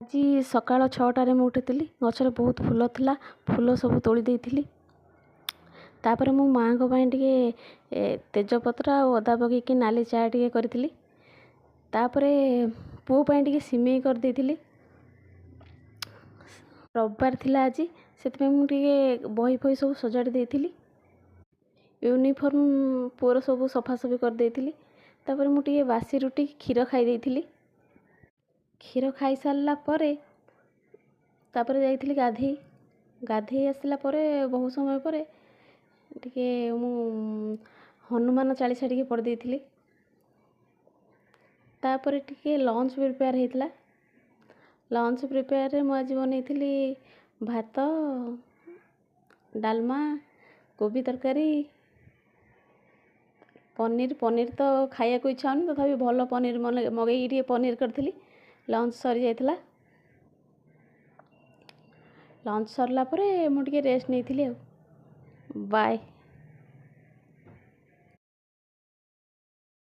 ଆଜି ସକାଳ 6ଟାରେ ମୁଁ ଉଠିଥିଲି। ଗଛରେ ବହୁତ ଫୁଲ ଥିଲା, ଫୁଲ ସବୁ ତୋଳି ଦେଇଥିଲି। ତାପରେ ମୁଁ ମାଆଙ୍କ ପାଇଁ ଟିକେ ତେଜପତ୍ର ଆଉ ଅଦା ପକେଇକି ନାଲି ଚା ଟିକେ କରିଥିଲି। ତାପରେ ପୁଅ ପାଇଁ ଟିକେ ସିମେଇ କରିଦେଇଥିଲି। ରବିବାର ଥିଲା ଆଜି, ସେଥିପାଇଁ ମୁଁ ଟିକେ ବହି ଫହି ସବୁ ସଜାଡ଼ି ଦେଇଥିଲି। ୟୁନିଫର୍ମ ପୁଅର ସବୁ ସଫାସଫି କରିଦେଇଥିଲି। ତାପରେ ମୁଁ ଟିକେ ବାସି ରୁଟି କ୍ଷୀର ଖାଇ ଦେଇଥିଲି। କ୍ଷୀର ଖାଇସାରିଲା ପରେ ତାପରେ ଯାଇଥିଲି ଗାଧେଇ ଆସିଲା ପରେ ବହୁ ସମୟ ପରେ ଟିକେ ମୁଁ ହନୁମାନ ଚାଳିଶା ଟିକେ ପଢ଼ି ଦେଇଥିଲି। ତାପରେ ଟିକେ ଲଞ୍ଚ ପ୍ରିପେୟାର ହେଇଥିଲା। ଲଞ୍ଚ ପ୍ରିପେୟାରରେ ମୁଁ ଆଜି ବନେଇଥିଲି ଭାତ, ଡାଲମା, କୋବି ତରକାରୀ, ପନିର ତ ଖାଇବାକୁ ଇଚ୍ଛା ହେଉନି, ତଥାପି ଭଲ ପନିର ମଗେଇକି ଟିକେ ପନିର କରିଥିଲି। ଲଞ୍ଚ ସରିଯାଇଥିଲା। ଲଞ୍ଚ ସରିଲା ପରେ ମୁଁ ଟିକେ ରେଷ୍ଟ ନେଇଥିଲି ଆଉ। ବାଏ।